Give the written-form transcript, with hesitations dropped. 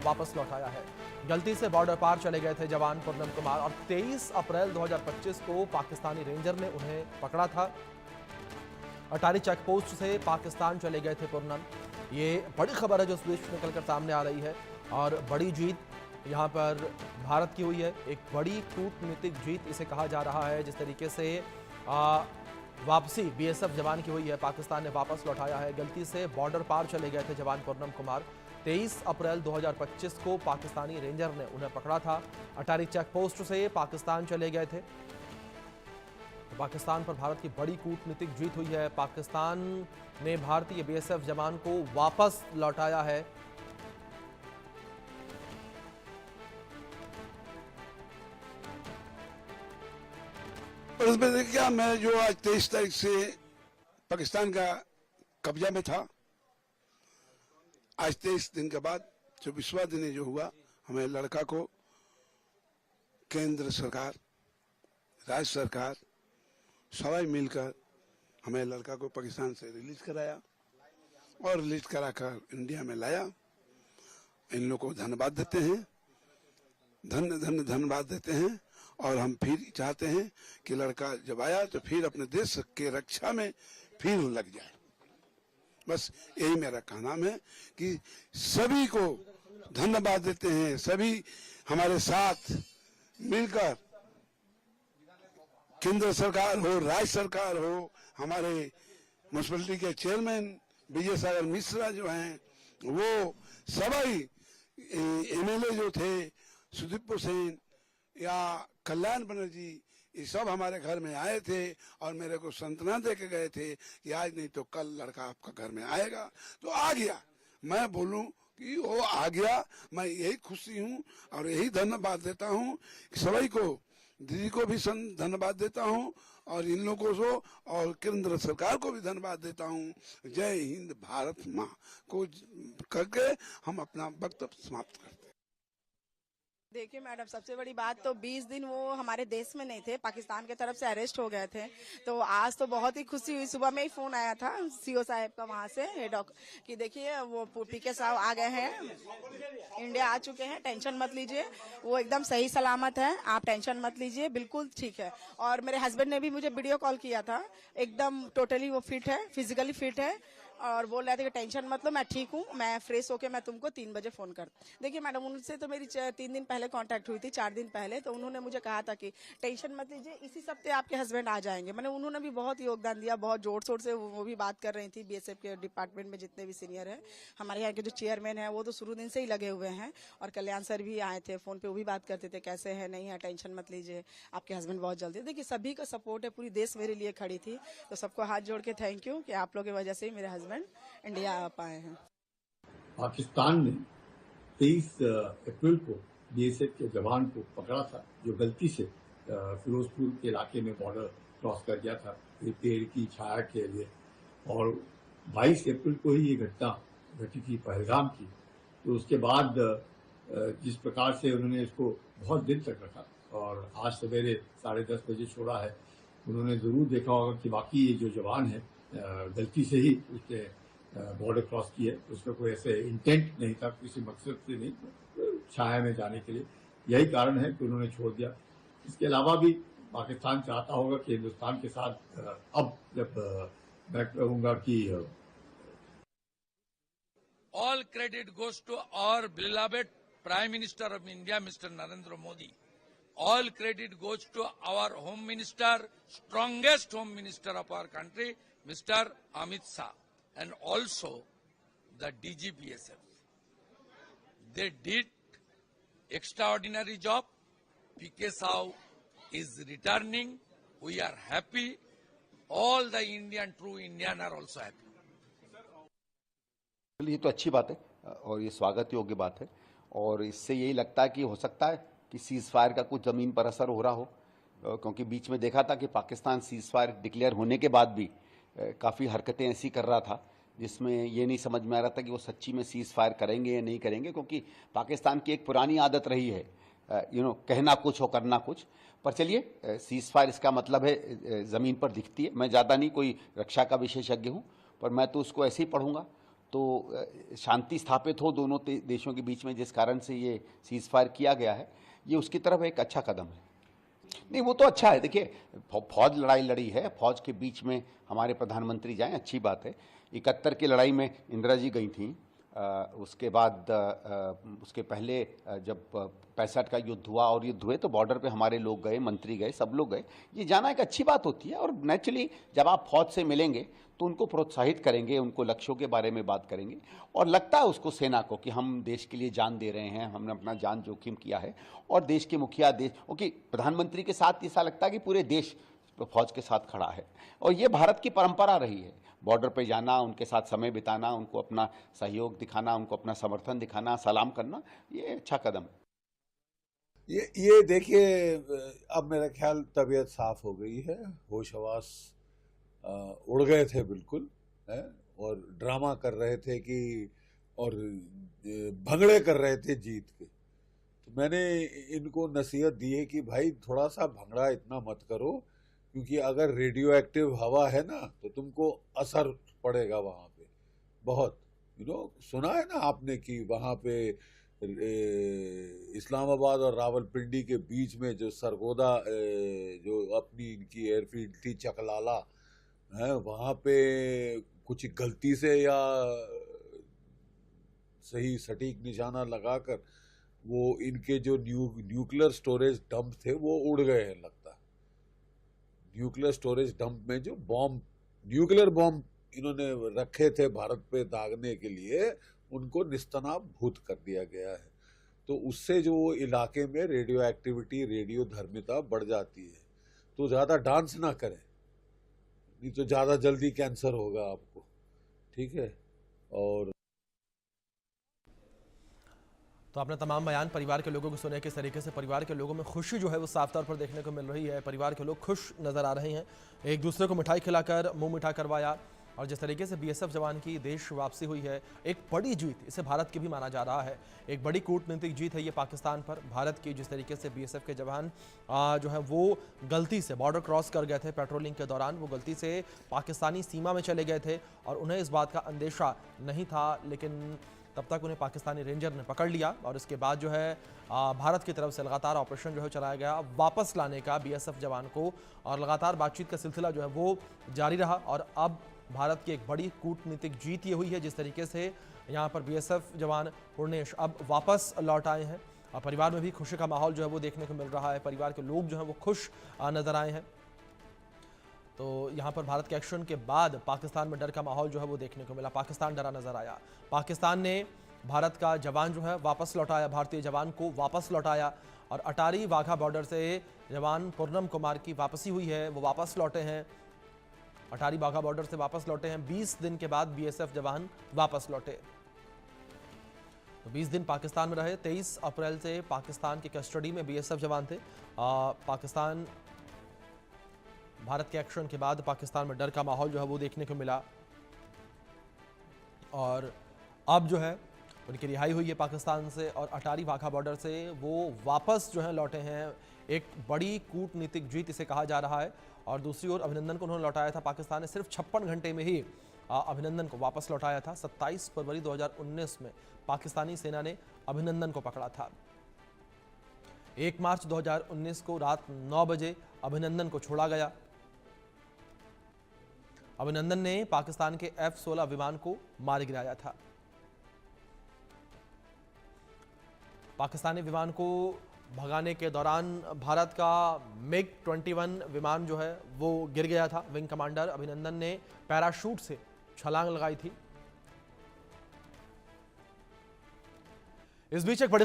वापस लौटाया है। गलती से बॉर्डर पार चले गए थे जवान पूर्णम कुमार और 23 अप्रैल 2025 को पाकिस्तानी रेंजर ने उन्हें पकड़ा था। अटारी चेक पोस्ट से पाकिस्तान चले गए थे पूर्णम। ये बड़ी खबर है जो इस बीच निकलकर सामने आ रही है और बड़ी जीत यहाँ पर भारत की हुई है। एक बड़ी कूटनीतिक जीत इसे कहा जा रहा है। जिस तरीके से वापसी बीएसएफ जवान की हुई है, पाकिस्तान ने वापस लौटाया है। गलती से बॉर्डर पार चले गए थे जवान पूर्णम कुमार। 23 अप्रैल 2025 को पाकिस्तानी रेंजर ने उन्हें पकड़ा था। अटारी चेक पोस्ट से पाकिस्तान चले गए थे। पाकिस्तान पर भारत की बड़ी कूटनीतिक जीत हुई है। पाकिस्तान ने भारतीय बीएसएफ जवान को वापस लौटाया है। और उसमें देखिए, मैं जो आज 23 तारीख से पाकिस्तान का कब्जा में था, आज 23 दिन के बाद 24वां दिन जो हुआ, हमें लड़का को केंद्र सरकार, राज्य सरकार सभी मिलकर हमें लड़का को पाकिस्तान से रिलीज कराया और रिलीज कराकर इंडिया में लाया। इन लोगों को धन्यवाद देते हैं, धन्यवाद देते हैं। और हम फिर चाहते हैं कि लड़का जब आया तो फिर अपने देश के रक्षा में फिर लग जाए। बस यही मेरा कहना है कि सभी को धन्यवाद देते हैं। सभी हमारे साथ मिलकर, केंद्र सरकार हो, राज्य सरकार हो, हमारे म्युनिसिपैलिटी के चेयरमैन विजय सागर मिश्रा जो हैं, वो सभी एमएलए जो थे, सुदीप सेन या कल्याण बनर्जी, ये सब हमारे घर में आए थे और मेरे को सांत्वना दे के गए थे कि आज नहीं तो कल लड़का आपका घर में आएगा। तो आ गया। मैं बोलूं कि वो आ गया, मैं यही खुशी हूं और यही धन्यवाद देता हूं। सभी को, दीदी को भी धन्यवाद देता हूं और इन लोगों को और केंद्र सरकार को भी धन्यवाद देता हूं। जय हिंद, भारत माँ को करके हम अपना वक्तव्य समाप्त करते हैं। देखिए मैडम, सबसे बड़ी बात तो 20 दिन वो हमारे देश में नहीं थे, पाकिस्तान की तरफ से अरेस्ट हो गए थे। तो आज तो बहुत ही खुशी हुई। सुबह में ही फोन आया था सीओ साहब का वहां से कि देखिए वो पीके साहब आ गए हैं, इंडिया आ चुके हैं, टेंशन मत लीजिए, वो एकदम सही सलामत है, आप टेंशन मत लीजिए, बिल्कुल ठीक है। और मेरे हस्बैंड ने भी मुझे वीडियो कॉल किया था, एकदम टोटली वो फिट है, फिजिकली फिट है और बोल रहे थे कि टेंशन मत लो, मैं ठीक हूँ, मैं फ्रेश होके मैं तुमको 3 बजे फोन कर। देखिए मैडम, उनसे तो मेरी 3 दिन पहले कांटेक्ट हुई थी, 4 दिन पहले। तो उन्होंने मुझे कहा था कि टेंशन मत लीजिए, इसी हफ्ते आपके हस्बैंड आ जाएंगे। मैंने उन्होंने भी बहुत योगदान दिया, बहुत जोर शोर से वो भी बात कर रही थी। बीएसएफ के डिपार्टमेंट में जितने भी सीनियर है, हमारे यहाँ के जो चेयरमैन है, वो तो शुरू दिन से ही लगे हुए हैं। और कल्याण सर भी आए थे, फोन पे वो भी बात करते थे, कैसे है, नहीं है, टेंशन मत लीजिए, आपके हस्बैंड बहुत जल्दी। देखिए सभी का सपोर्ट है, पूरी देश मेरे लिए खड़ी थी। तो सबको हाथ जोड़ के थैंक यू कि आप लोगों की वजह से ही मेरे हस्बैंड इंडिया आ पाए हैं। पाकिस्तान ने 23 अप्रैल को बीएसएफ के जवान को पकड़ा था, जो गलती से फिरोजपुर के इलाके में बॉर्डर क्रॉस कर गया था पेड़ की छाया के लिए। और 22 अप्रैल को ही ये घटना घटी थी पहलगाम की। तो उसके बाद जिस प्रकार से उन्होंने इसको बहुत दिन तक रखा और आज सवेरे 10:30 बजे छोड़ा है, उन्होंने जरूर देखा होगा कि बाकी ये जो जवान है गलती से ही उसने बॉर्डर क्रॉस की है, उसका कोई ऐसे इंटेंट नहीं था, किसी मकसद से नहीं, छाया में जाने के लिए। यही कारण है कि उन्होंने छोड़ दिया। इसके अलावा भी पाकिस्तान चाहता होगा कि हिंदुस्तान के साथ अब जब मैं कहूँगा कि all credit goes to our beloved prime minister of India mister Narendra Modi. All credit goes to our Home Minister, strongest Home Minister of our country, Mr. Amit Shah, and also the DGBSF. They did extraordinary job. PK Saw is returning. We are happy. All the true Indian are also happy. ये तो अच्छी बात है और ये स्वागत योग्य बात है। और इससे यही लगता है कि हो सकता है कि सीज फायर का कुछ ज़मीन पर असर हो रहा हो, क्योंकि बीच में देखा था कि पाकिस्तान सीज फायर डिक्लेयर होने के बाद भी काफ़ी हरकतें ऐसी कर रहा था जिसमें ये नहीं समझ में आ रहा था कि वो सच्ची में सीज फायर करेंगे या नहीं करेंगे, क्योंकि पाकिस्तान की एक पुरानी आदत रही है कहना कुछ और करना कुछ। पर चलिए, सीज फायर इसका मतलब है ज़मीन पर दिखती है। मैं ज़्यादा नहीं कोई रक्षा का विशेषज्ञ हूँ, पर मैं तो उसको ऐसे ही पढ़ूंगा तो शांति स्थापित हो दोनों देशों के बीच में, जिस कारण से ये सीज फायर किया गया है, ये उसकी तरफ एक अच्छा कदम है। नहीं, वो तो अच्छा है। देखिए, फौज लड़ाई लड़ी है, फौज के बीच में हमारे प्रधानमंत्री जाएं, अच्छी बात है। 71 की लड़ाई में इंदिरा जी गई थी, उसके बाद उसके पहले जब 65 का युद्ध हुआ और युद्ध हुए तो बॉर्डर पे हमारे लोग गए, मंत्री गए, सब लोग गए। ये जाना एक अच्छी बात होती है। और नेचुरली जब आप फौज से मिलेंगे तो उनको प्रोत्साहित करेंगे, उनको लक्ष्यों के बारे में बात करेंगे, और लगता है उसको सेना को कि हम देश के लिए जान दे रहे हैं, हमने अपना जान जोखिम किया है। और देश के मुखिया, देश क्योंकि प्रधानमंत्री के साथ ऐसा लगता है कि पूरे देश फौज के साथ खड़ा है। और ये भारत की परंपरा रही है, बॉर्डर पे जाना, उनके साथ समय बिताना, उनको अपना सहयोग दिखाना, उनको अपना समर्थन दिखाना, सलाम करना, ये अच्छा कदम है। ये देखिए, अब मेरा ख्याल तबीयत साफ हो गई है, होश हवास उड़ गए थे बिल्कुल, है, और ड्रामा कर रहे थे कि, और भंगड़े कर रहे थे जीत के। तो मैंने इनको नसीहत दी है कि भाई थोड़ा सा भंगड़ा इतना मत करो, क्योंकि अगर रेडियो एक्टिव हवा है ना तो तुमको असर पड़ेगा वहां पे बहुत। सुना है ना आपने कि वहां पे इस्लामाबाद और रावलपिंडी के बीच में जो सरगोदा, जो अपनी इनकी एयरफील्ड थी चकलाला है, वहां पे कुछ गलती से या सही सटीक निशाना लगाकर वो इनके जो न्यूक्लियर स्टोरेज डंप थे वो उड़ गए हैं लगता है। न्यूक्लियर स्टोरेज डंप में जो न्यूक्लियर बॉम्ब इन्होंने रखे थे भारत पे दागने के लिए, उनको निस्तनाभूत कर दिया गया है। तो उससे जो इलाके में रेडियो एक्टिविटी, रेडियो धर्मिता बढ़ जाती है। तो ज्यादा डांस ना करें, नहीं तो ज्यादा जल्दी कैंसर होगा आपको, ठीक है। और तो आपने तमाम बयान परिवार के लोगों को सुने, किस तरीके से परिवार के लोगों में खुशी जो है वो साफ तौर पर देखने को मिल रही है। परिवार के लोग खुश नजर आ रहे हैं, एक दूसरे को मिठाई खिलाकर मुंह मीठा करवाया। और जिस तरीके से बीएसएफ जवान की देश वापसी हुई है, एक बड़ी जीत इसे भारत की भी माना जा रहा है, एक बड़ी कूटनीतिक जीत है ये पाकिस्तान पर। भारत की जिस तरीके से बीएसएफ के जवान जो है वो गलती से बॉर्डर क्रॉस कर गए थे, पेट्रोलिंग के दौरान वो गलती से पाकिस्तानी सीमा में चले गए थे और उन्हें इस बात का अंदेशा नहीं था, लेकिन तब तक उन्हें पाकिस्तानी रेंजर ने पकड़ लिया। और इसके बाद जो है भारत की तरफ से लगातार ऑपरेशन जो है चलाया गया वापस लाने का बीएसएफ जवान को, और लगातार बातचीत का सिलसिला जो है वो जारी रहा। और अब भारत की एक बड़ी कूटनीतिक जीत ये हुई है, जिस तरीके से यहाँ पर बीएसएफ जवान पूर्णेश अब वापस लौट आए हैं। और परिवार में भी खुशी का माहौल जो है वो देखने को मिल रहा है, परिवार के लोग जो हैं वो खुश नजर आए हैं। तो यहाँ पर भारत के एक्शन के बाद पाकिस्तान में डर का माहौल जो है वो देखने को मिला, पाकिस्तान डरा नजर आया। पाकिस्तान ने भारत का जवान जो है वापस लौटाया, भारतीय जवान को वापस लौटाया। और अटारी वाघा बॉर्डर से जवान पूर्णम कुमार की वापसी हुई है, वो वापस लौटे हैं, अटारी वाघा बॉर्डर से वापस लौटे हैं। 20 दिन के बाद बीएसएफ जवान वापस लौटे। तो 20 दिन पाकिस्तान में रहे। 23 अप्रैल से पाकिस्तान की कस्टडी में बीएसएफ जवान थे। पाकिस्तान भारत के एक्शन के बाद पाकिस्तान में डर का माहौल जो है वो देखने को मिला, और अब जो है उनकी रिहाई हुई है पाकिस्तान से, और अटारी वाघा बॉर्डर से वो वापस जो है लौटे हैं। एक बड़ी कूटनीतिक जीत इसे कहा जा रहा है। और दूसरी ओर अभिनंदन को उन्होंने लौटाया था, पाकिस्तान ने सिर्फ 56 घंटे में ही अभिनंदन को वापस लौटाया था। 27 फरवरी 2019 में पाकिस्तानी सेना ने अभिनंदन को पकड़ा था। 1 मार्च 2019 को रात 9 बजे अभिनंदन को छोड़ा गया। अभिनंदन ने पाकिस्तान के F-16 विमान को मार गिराया था। पाकिस्तानी विमान को भगाने के दौरान भारत का MiG-21 विमान जो है वो गिर गया था। विंग कमांडर अभिनंदन ने पैराशूट से छलांग लगाई थी। इस बीच एक बड़ी